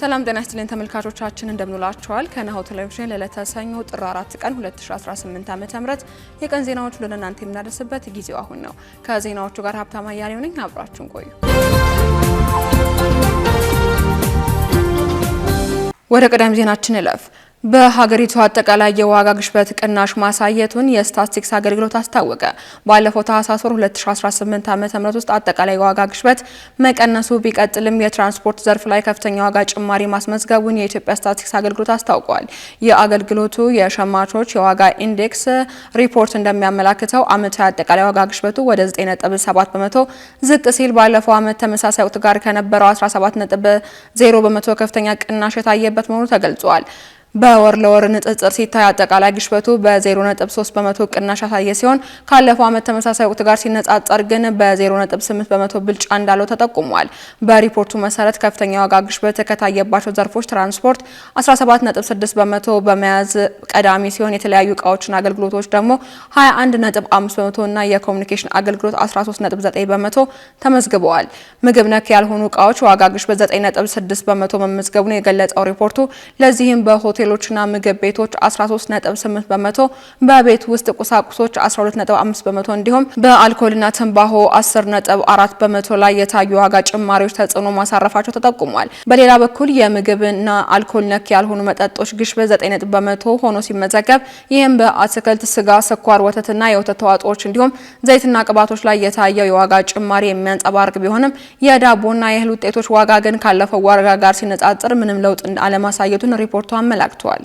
ሰላም ጤና ይስጥልን ተመልካቾቻችን እንደምንላችኋል። ከናሁ ቴሌቪዥን ለዕለተ ሰኞ ጥር 4 ቀን 2018 ዓ.ም የቀን ዜናዎች ወደ እናንተ የምናደርስበት ጊዜው አሁን ነው። ከዜናዎቹ ጋር ሀብታማ ያሌው ነኝ። አብራችሁን ቆዩ። ወደ ቀዳሚ ዜናችን እለፍ። በሀገሪቱ አጠቃላይ የዋጋ ግሽበት ቅናሽ ማሳየቱን የስታቲስቲክስ አገልግሎት አስታወቀ። ባለፈው ታህሳስ 2018 ዓ.ም ውስጥ አጠቃላይ የዋጋ ግሽበት መቀነሱ ቢቀጥልም የትራንስፖርት ዘርፍ ላይ ከፍተኛ ዋጋ ጭማሪ ማስመዝገቡን የኢትዮጵያ ስታቲስቲክስ አገልግሎት አስታውቋል። የአገልግሎቱ የሸማቾች የዋጋ ኢንዴክስ ሪፖርት እንደሚያመላክተው ዓመታዊ አጠቃላይ ዋጋ ግሽበቱ ወደ 9.7 በመቶ ዝቅ ሲል ባለፈው ዓመት ተመሳሳይ ወቅት ጋር ከነበረው 17.0 በመቶ ከፍተኛ ቅናሽ የታየበት መሆኑ ተገልጿል። በወር ለወር ንጽጽር ሲታይ አጠቃላይ ግሽበቱ በ0.3 በመቶ ቅናሽ ያሳየ ሲሆን ካለፈው ዓመት ተመሳሳይ ወቅት ጋር ሲነጻጸር ግን በ0.8 በመቶ ብልጫ እንዳለው ተጠቁሟል። በሪፖርቱ መሰረት ከፍተኛ ዋጋ ግሽበት ከታየባቸው ዘርፎች ትራንስፖርት 17.6 በመቶ በመያዝ ቀዳሚ ሲሆን የተለያዩ እቃዎችና አገልግሎቶች ደግሞ 21.5 በመቶ እና የኮሙኒኬሽን አገልግሎት 13.9 በመቶ ተመዝግበዋል። ምግብ ነክ ያልሆኑ እቃዎች ዋጋ ግሽበት 9.6 በመቶ መመዝገቡን የገለጸው ሪፖርቱ ለዚህም በሆቴሎችና ምግብ ቤቶች 13.8 በመቶ፣ በቤት ውስጥ ቁሳቁሶች 12.5 በመቶ እንዲሁም በአልኮልና ትንባሆ 10.4 በመቶ ላይ የታዩ ዋጋ ጭማሪዎች ተጽዕኖ ማሳረፋቸው ተጠቁሟል። በሌላ በኩል የምግብና አልኮል ነክ ያልሆኑ መጠጦች ግሽበት 9 በመቶ ሆኖ ሲመዘገብ ይህም በአትክልት፣ ስጋ፣ ስኳር፣ ወተትና የወተት ተዋጽኦዎች እንዲሁም ዘይትና ቅባቶች ላይ የታየው የዋጋ ጭማሪ የሚያንጸባርቅ ቢሆንም የዳቦና የእህል ውጤቶች ዋጋ ግን ካለፈው ዋጋ ጋር ሲነጻጸር ምንም ለውጥ አለማሳየቱን ሪፖርቱ አመላክቷል።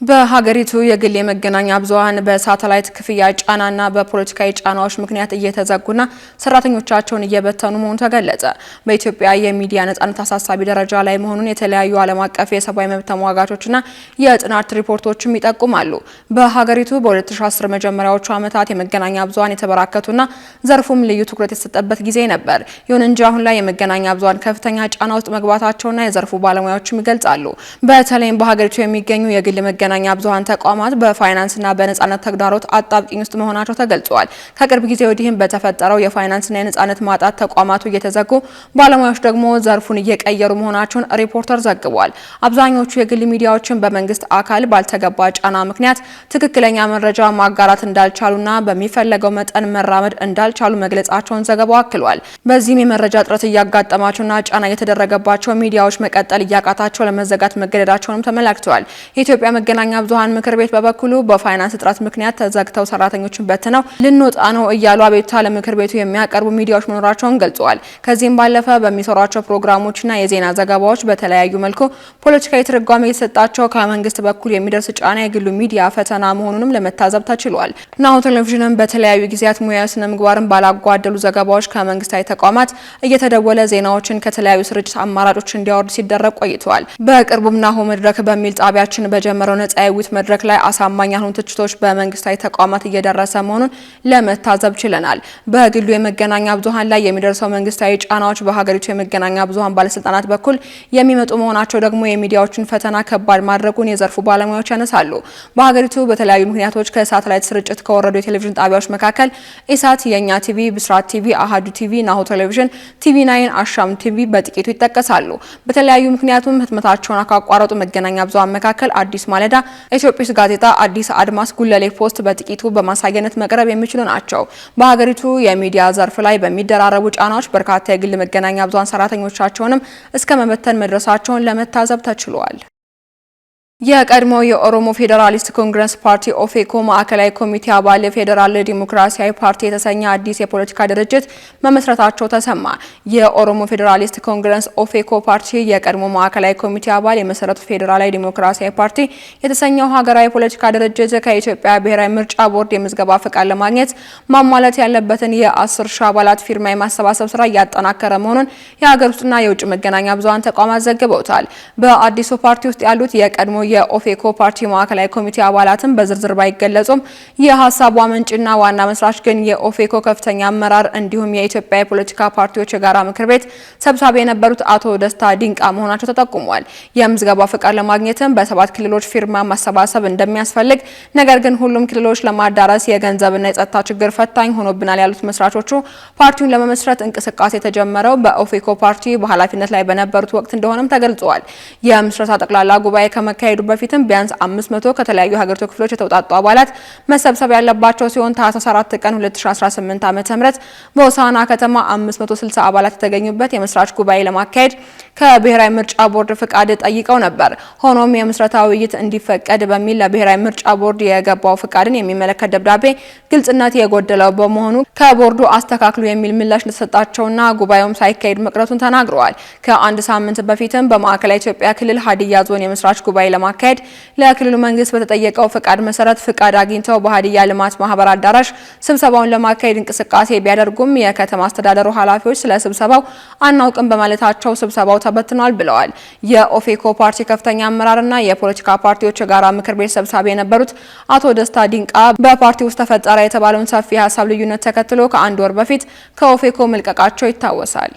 በሀገሪቱ የግል የመገናኛ ብዙሃን በሳተላይት ክፍያ ጫናና በፖለቲካዊ ጫናዎች ምክንያት እየተዘጉና ሰራተኞቻቸውን እየበተኑ መሆኑ ተገለጸ። በኢትዮጵያ የሚዲያ ነጻነት አሳሳቢ ደረጃ ላይ መሆኑን የተለያዩ ዓለም አቀፍ የሰብአዊ መብት ተሟጋቾችና የጥናት ሪፖርቶችም ይጠቁማሉ። በሀገሪቱ በ2010 መጀመሪያዎቹ ዓመታት የመገናኛ ብዙሃን የተበራከቱና ዘርፉም ልዩ ትኩረት የተሰጠበት ጊዜ ነበር። ይሁን እንጂ አሁን ላይ የመገናኛ ብዙሃን ከፍተኛ ጫና ውስጥ መግባታቸውና የዘርፉ ባለሙያዎችም ይገልጻሉ። በተለይም በሀገሪቱ የሚገኙ የግል መገናኛ ብዙሃን ተቋማት በፋይናንስና በነጻነት ተግዳሮት አጣብቂኝ ውስጥ መሆናቸው ተገልጿል። ከቅርብ ጊዜ ወዲህም በተፈጠረው የፋይናንስና የነጻነት ማጣት ተቋማቱ እየተዘጉ ባለሙያዎች ደግሞ ዘርፉን እየቀየሩ መሆናቸውን ሪፖርተር ዘግቧል። አብዛኞቹ የግል ሚዲያዎችን በመንግስት አካል ባልተገባ ጫና ምክንያት ትክክለኛ መረጃ ማጋራት እንዳልቻሉና በሚፈለገው መጠን መራመድ እንዳልቻሉ መግለጻቸውን ዘገባው አክሏል። በዚህም የመረጃ እጥረት እያጋጠማቸውና ጫና የተደረገባቸው ሚዲያዎች መቀጠል እያቃታቸው ለመዘጋት መገደዳቸውንም ተመላክተዋል። የኢትዮጵያ መገናኛ ብዙሃን ምክር ቤት በበኩሉ በፋይናንስ እጥረት ምክንያት ተዘግተው ሰራተኞችን በትነው ልንወጣ ነው እያሉ አቤቱታ ለምክር ቤቱ የሚያቀርቡ ሚዲያዎች መኖራቸውን ገልጸዋል። ከዚህም ባለፈ በሚሰሯቸው ፕሮግራሞችና የዜና ዘገባዎች በተለያዩ መልኩ ፖለቲካዊ ትርጓሜ የተሰጣቸው ከመንግስት በኩል የሚደርስ ጫና የግሉ ሚዲያ ፈተና መሆኑንም ለመታዘብ ተችሏል። ናሁ ቴሌቪዥንም በተለያዩ ጊዜያት ሙያዊ ስነ ምግባርን ባላጓደሉ ዘገባዎች ከመንግስታዊ ተቋማት እየተደወለ ዜናዎችን ከተለያዩ ስርጭት አማራጮች እንዲያወርድ ሲደረግ ቆይተዋል። በቅርቡም ናሁ መድረክ በሚል ጣቢያችን በጀመረው ነጻ የውይይት መድረክ ላይ አሳማኝ ያልሆኑ ትችቶች በመንግስታዊ ተቋማት እየደረሰ መሆኑን ለመታዘብ ችለናል። በግሉ የመገናኛ ብዙሃን ላይ የሚደርሰው መንግስታዊ ጫናዎች በሀገሪቱ የመገናኛ ብዙሃን ባለስልጣናት በኩል የሚመጡ መሆናቸው ደግሞ የሚዲያዎችን ፈተና ከባድ ማድረጉን የዘርፉ ባለሙያዎች ያነሳሉ። በሀገሪቱ በተለያዩ ምክንያቶች ከሳተላይት ስርጭት ከወረዱ የቴሌቪዥን ጣቢያዎች መካከል ኢሳት፣ የኛ ቲቪ፣ ብስራት ቲቪ፣ አሃዱ ቲቪ፣ ናሁ ቴሌቪዥን፣ ቲቪ9፣ አሻም ቲቪ በጥቂቱ ይጠቀሳሉ። በተለያዩ ምክንያቱም ህትመታቸውን ካቋረጡ መገናኛ ብዙሃን መካከል አዲስ ማለዳ፣ ኢትዮጵስ ጋዜጣ፣ አዲስ አድማስ፣ ጉለሌ ፖስት በጥቂቱ በማሳየነት መቅረብ የሚችሉ ናቸው። በሀገሪቱ የሚዲያ ዘርፍ ላይ በሚደራረቡ ጫናዎች በርካታ የግል መገናኛ ብዙሃን ሰራተኞቻቸውንም እስከ መበተን መድረሳቸውን ለመታዘብ ተችሏል። የቀድሞ የኦሮሞ ፌዴራሊስት ኮንግረስ ፓርቲ ኦፌኮ ማዕከላዊ ኮሚቴ አባል ፌዴራል ዲሞክራሲያዊ ፓርቲ የተሰኘ አዲስ የፖለቲካ ድርጅት መመስረታቸው ተሰማ። የኦሮሞ ፌዴራሊስት ኮንግረስ ኦፌኮ ፓርቲ የቀድሞ ማዕከላዊ ኮሚቴ አባል የመሰረቱት ፌዴራላዊ ዲሞክራሲያዊ ፓርቲ የተሰኘው ሀገራዊ ፖለቲካ ድርጅት ከኢትዮጵያ ብሔራዊ ምርጫ ቦርድ የምዝገባ ፈቃድ ለማግኘት ማሟላት ያለበትን የ10 ሺህ አባላት ፊርማ የማሰባሰብ ስራ እያጠናከረ መሆኑን የሀገር ውስጥና የውጭ መገናኛ ብዙሃን ተቋማት ዘግበውታል። በአዲሱ ፓርቲ ውስጥ ያሉት የቀድሞ የኦፌኮ ፓርቲ ማዕከላዊ ኮሚቴ አባላትን በዝርዝር ባይገለጹም የሀሳቡ አመንጭና ዋና መስራች ግን የኦፌኮ ከፍተኛ አመራር እንዲሁም የኢትዮጵያ የፖለቲካ ፓርቲዎች የጋራ ምክር ቤት ሰብሳቢ የነበሩት አቶ ደስታ ዲንቃ መሆናቸው ተጠቁሟል። የምዝገባ ፍቃድ ለማግኘትም በ7 ክልሎች ፊርማ ማሰባሰብ እንደሚያስፈልግ፣ ነገር ግን ሁሉም ክልሎች ለማዳረስ የገንዘብና የጸጥታ ችግር ፈታኝ ሆኖብናል ያሉት መስራቾቹ ፓርቲውን ለመመስረት እንቅስቃሴ የተጀመረው በኦፌኮ ፓርቲ በኃላፊነት ላይ በነበሩት ወቅት እንደሆነም ተገልጿል። የምስረታ ጠቅላላ ጉባኤ ከመካሄዱ በፊትም ቢያንስ 500 ከተለያዩ ሀገሪቱ ክፍሎች የተውጣጡ አባላት መሰብሰብ ያለባቸው ሲሆን ታህሳስ 4 ቀን 2018 ዓ.ም በሆሳዕና ከተማ 560 አባላት የተገኙበት የመስራች ጉባኤ ለማካሄድ ከብሔራዊ ምርጫ ቦርድ ፍቃድ ጠይቀው ነበር። ሆኖም የምስረታ ውይይት እንዲፈቀድ በሚል ለብሔራዊ ምርጫ ቦርድ የገባው ፍቃድን የሚመለከት ደብዳቤ ግልጽነት የጎደለው በመሆኑ ከቦርዱ አስተካክሉ የሚል ምላሽ እንደተሰጣቸውና ጉባኤውም ሳይካሄድ መቅረቱን ተናግረዋል። ከአንድ ሳምንት በፊትም በማዕከላዊ ኢትዮጵያ ክልል ሀዲያ ዞን የመስራች ጉባኤ ለማካሄድ ለክልሉ መንግስት በተጠየቀው ፍቃድ መሰረት ፍቃድ አግኝተው በሀዲያ ልማት ማህበር አዳራሽ ስብሰባውን ለማካሄድ እንቅስቃሴ ቢያደርጉም የከተማ አስተዳደሩ ኃላፊዎች ስለ ስብሰባው አናውቅም በማለታቸው ስብሰባው ተበትኗል ብለዋል። የኦፌኮ ፓርቲ ከፍተኛ አመራርና የፖለቲካ ፓርቲዎች የጋራ ምክር ቤት ሰብሳቢ የነበሩት አቶ ደስታ ዲንቃ በፓርቲ ውስጥ ተፈጠረ የተባለውን ሰፊ ሀሳብ ልዩነት ተከትሎ ከአንድ ወር በፊት ከኦፌኮ መልቀቃቸው ይታወሳል።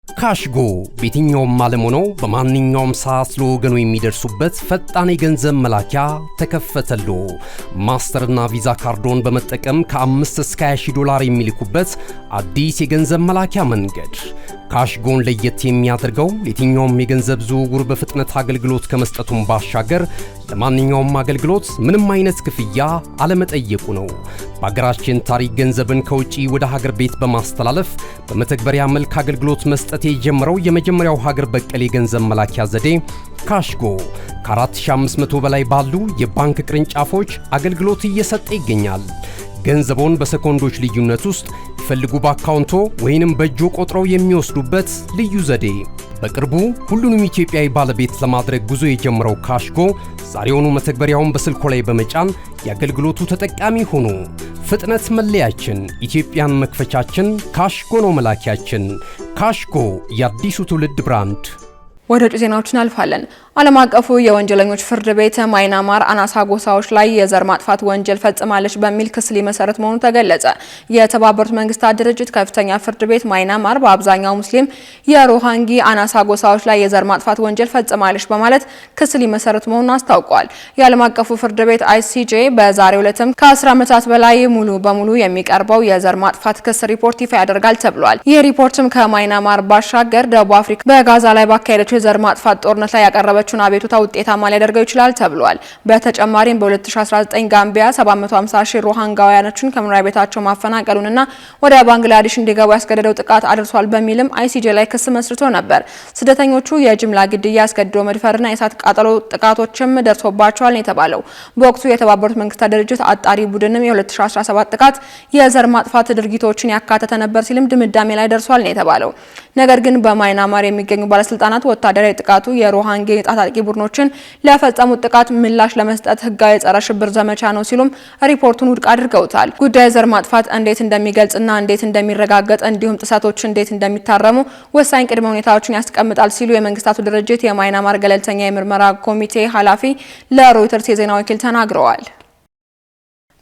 ካሽጎ በየትኛውም ዓለም ሆነው በማንኛውም ሰዓት ለወገኑ የሚደርሱበት ፈጣን የገንዘብ መላኪያ ተከፈተሎ። ማስተርና ቪዛ ካርዶን በመጠቀም ከ5 እስከ 20 ዶላር የሚልኩበት አዲስ የገንዘብ መላኪያ መንገድ። ካሽጎን ለየት የሚያደርገው የትኛውም የገንዘብ ዝውውር በፍጥነት አገልግሎት ከመስጠቱም ባሻገር ለማንኛውም አገልግሎት ምንም አይነት ክፍያ አለመጠየቁ ነው። በሀገራችን ታሪክ ገንዘብን ከውጪ ወደ ሀገር ቤት በማስተላለፍ በመተግበሪያ መልክ አገልግሎት መስጠት የጀመረው የመጀመሪያው ሀገር በቀል የገንዘብ መላኪያ ዘዴ ካሽጎ ከ4500 በላይ ባሉ የባንክ ቅርንጫፎች አገልግሎት እየሰጠ ይገኛል። ገንዘቦን በሰኮንዶች ልዩነት ውስጥ ይፈልጉ በአካውንቶ ወይንም በእጆ ቆጥረው የሚወስዱበት ልዩ ዘዴ። በቅርቡ ሁሉንም ኢትዮጵያዊ ባለቤት ለማድረግ ጉዞ የጀመረው ካሽጎ ዛሬውኑ መተግበሪያውን በስልኮ ላይ በመጫን የአገልግሎቱ ተጠቃሚ ሆኑ። ፍጥነት መለያችን፣ ኢትዮጵያን መክፈቻችን፣ ካሽጎ ነው መላኪያችን። ካሽጎ የአዲሱ ትውልድ ብራንድ። ወደ ውጭ ዜናዎች እናልፋለን። ዓለም አቀፉ የወንጀለኞች ፍርድ ቤት ማይናማር አናሳ ጎሳዎች ላይ የዘር ማጥፋት ወንጀል ፈጽማለች በሚል ክስ ሊመሰረት መሆኑ ተገለጸ። የተባበሩት መንግስታት ድርጅት ከፍተኛ ፍርድ ቤት ማይናማር በአብዛኛው ሙስሊም የሮሃንጊ አናሳ ጎሳዎች ላይ የዘር ማጥፋት ወንጀል ፈጽማለች በማለት ክስ ሊመሰረት መሆኑን አስታውቋል። የዓለም አቀፉ ፍርድ ቤት ICJ በዛሬው ዕለትም ከ10 ዓመታት በላይ ሙሉ በሙሉ የሚቀርበው የዘር ማጥፋት ክስ ሪፖርት ይፋ ያደርጋል ተብሏል። ይህ ሪፖርትም ከማይናማር ባሻገር ደቡብ አፍሪካ በጋዛ ላይ ባካሄደችው የዘር ማጥፋት ጦርነት ላይ ያቀረበችውን አቤቱታ ውጤታማ ሊያደርገው ይችላል ተብሏል። በተጨማሪም በ2019 ጋምቢያ 750 ሺህ ሮሃንጋውያኖችን ከመኖሪያ ቤታቸው ማፈናቀሉንና ወደ ባንግላዴሽ እንዲገቡ ያስገደደው ጥቃት አድርሷል በሚልም ICJ ላይ ክስ መስርቶ ነበር። ስደተኞቹ የጅምላ ግድያ፣ አስገድዶ መድፈርና የእሳት ቃጠሎ ጥቃቶችም ደርሶባቸዋል ነው የተባለው። በወቅቱ የተባበሩት መንግስታት ድርጅት አጣሪ ቡድንም የ2017 ጥቃት የዘር ማጥፋት ድርጊቶችን ያካተተ ነበር ሲልም ድምዳሜ ላይ ደርሷል ነው የተባለው። ነገር ግን በማይናማር የሚገኙ ባለስልጣናት ወታደራዊ ጥቃቱ የሮሃንጌ ታጣቂ ቡድኖችን ለፈጸሙት ጥቃት ምላሽ ለመስጠት ህጋዊ የጸረ ሽብር ዘመቻ ነው ሲሉም ሪፖርቱን ውድቅ አድርገውታል። ጉዳዩ ዘር ማጥፋት እንዴት እንደሚገልጽና እንዴት እንደሚረጋገጥ እንዲሁም ጥሰቶች እንዴት እንደሚታረሙ ወሳኝ ቅድመ ሁኔታዎችን ያስቀምጣል ሲሉ የመንግስታቱ ድርጅት የማይናማር ገለልተኛ የምርመራ ኮሚቴ ኃላፊ ለሮይተርስ የዜና ወኪል ተናግረዋል።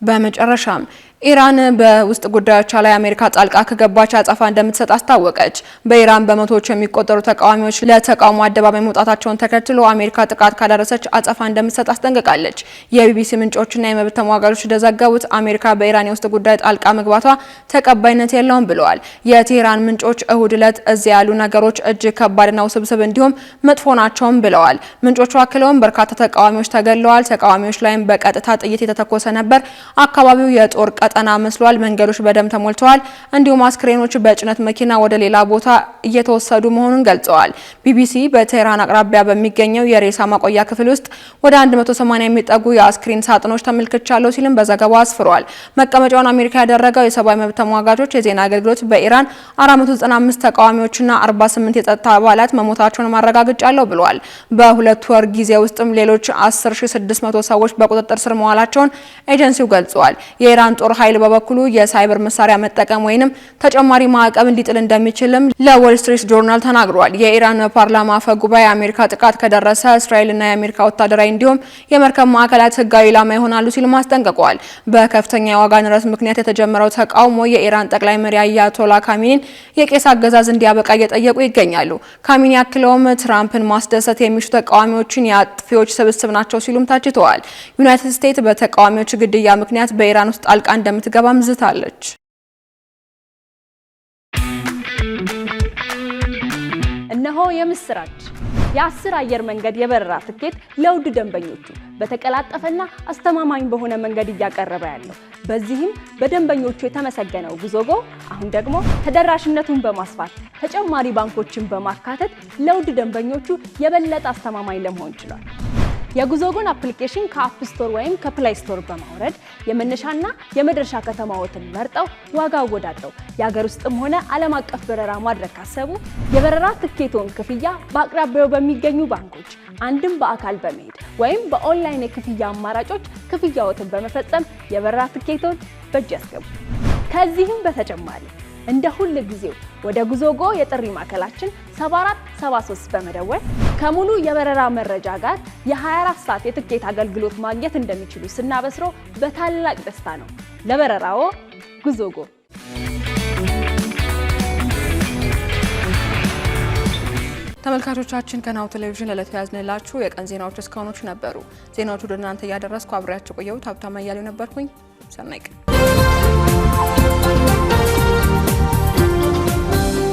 በመጨረሻም ኢራን በውስጥ ጉዳዮቿ ላይ አሜሪካ ጣልቃ ከገባች አጸፋ እንደምትሰጥ አስታወቀች። በኢራን በመቶዎች የሚቆጠሩ ተቃዋሚዎች ለተቃውሞ አደባባይ መውጣታቸውን ተከትሎ አሜሪካ ጥቃት ካደረሰች አጸፋ እንደምትሰጥ አስጠንቅቃለች። የቢቢሲ ምንጮችና የመብት ተሟጋቾች እንደዘገቡት አሜሪካ በኢራን የውስጥ ጉዳይ ጣልቃ መግባቷ ተቀባይነት የለውም ብለዋል። የቴህራን ምንጮች እሁድ ዕለት እዚያ ያሉ ነገሮች እጅግ ከባድና ውስብስብ እንዲሁም መጥፎ ናቸውም ብለዋል። ምንጮቹ አክለውም በርካታ ተቃዋሚዎች ተገለዋል፣ ተቃዋሚዎች ላይም በቀጥታ ጥይት የተተኮሰ ነበር፣ አካባቢው የጦር ቀጠና መስሏል፣ መንገዶች በደም ተሞልተዋል፣ እንዲሁም አስክሬኖች በጭነት መኪና ወደ ሌላ ቦታ እየተወሰዱ መሆኑን ገልጸዋል። ቢቢሲ በቴህራን አቅራቢያ በሚገኘው የሬሳ ማቆያ ክፍል ውስጥ ወደ 180 የሚጠጉ የአስክሬን ሳጥኖች ተመልክቻለሁ ሲልም በዘገባው አስፍሯል። መቀመጫውን አሜሪካ ያደረገው የሰብአዊ መብት ተሟጋቾች የዜና አገልግሎት በኢራን 495 ተቃዋሚዎችና 48 የጸጥታ አባላት መሞታቸውን ማረጋግጫለሁ ብለዋል። በሁለት ወር ጊዜ ውስጥም ሌሎች 10600 ሰዎች በቁጥጥር ስር መዋላቸውን ኤጀንሲው ገልጿል። የኢራን ጦር ጦር ኃይል በበኩሉ የሳይበር መሳሪያ መጠቀም ወይንም ተጨማሪ ማዕቀብ እንዲጥል እንደሚችልም ለዎል ስትሪት ጆርናል ተናግሯል። የኢራን ፓርላማ አፈ ጉባኤ አሜሪካ ጥቃት ከደረሰ እስራኤልና የአሜሪካ ወታደራዊ እንዲሁም የመርከብ ማዕከላት ህጋዊ ኢላማ ይሆናሉ ሲሉ አስጠንቅቀዋል። በከፍተኛ የዋጋ ንረት ምክንያት የተጀመረው ተቃውሞ የኢራን ጠቅላይ መሪ አያቶላ ካሚኒን የቄስ አገዛዝ እንዲያበቃ እየጠየቁ ይገኛሉ። ካሚኒ አክለውም ትራምፕን ማስደሰት የሚሹ ተቃዋሚዎችን የአጥፊዎች ስብስብ ናቸው ሲሉም ተችተዋል። ዩናይትድ ስቴትስ በተቃዋሚዎች ግድያ ምክንያት በኢራን ውስጥ ጣልቃ እንደምትገባም ዝታለች። እነሆ የምስራች! የ10 አየር መንገድ የበረራ ትኬት ለውድ ደንበኞቹ በተቀላጠፈና አስተማማኝ በሆነ መንገድ እያቀረበ ያለው። በዚህም በደንበኞቹ የተመሰገነው ጉዞጎ አሁን ደግሞ ተደራሽነቱን በማስፋት ተጨማሪ ባንኮችን በማካተት ለውድ ደንበኞቹ የበለጠ አስተማማኝ ለመሆን ችሏል። የጉዞጎን አፕሊኬሽን ከአፕ ስቶር ወይም ከፕላይ ስቶር በማውረድ የመነሻና የመድረሻ ከተማዎትን መርጠው ዋጋ አወዳድረው የሀገር ውስጥም ሆነ ዓለም አቀፍ በረራ ማድረግ ካሰቡ የበረራ ትኬቶን ክፍያ በአቅራቢያው በሚገኙ ባንኮች አንድም በአካል በመሄድ ወይም በኦንላይን የክፍያ አማራጮች ክፍያዎትን በመፈጸም የበረራ ትኬቶን በእጅ ያስገቡ። ከዚህም በተጨማሪ እንደ ሁል ጊዜው ወደ ጉዞጎ የጥሪ ማዕከላችን 7473 በመደወል ከሙሉ የበረራ መረጃ ጋር የ24 ሰዓት የትኬት አገልግሎት ማግኘት እንደሚችሉ ስናበስሮ በታላቅ ደስታ ነው። ለበረራዎ ጉዞጎ። ተመልካቾቻችን ከናሁ ቴሌቪዥን ለዕለቱ ያዝንላችሁ የቀን ዜናዎች እስካሁኖቹ ነበሩ። ዜናዎቹ ወደ እናንተ እያደረስኩ አብሬያችሁ ቆየሁት። ሀብታማ እያሌው ነበርኩኝ። ሰናይ ቀን።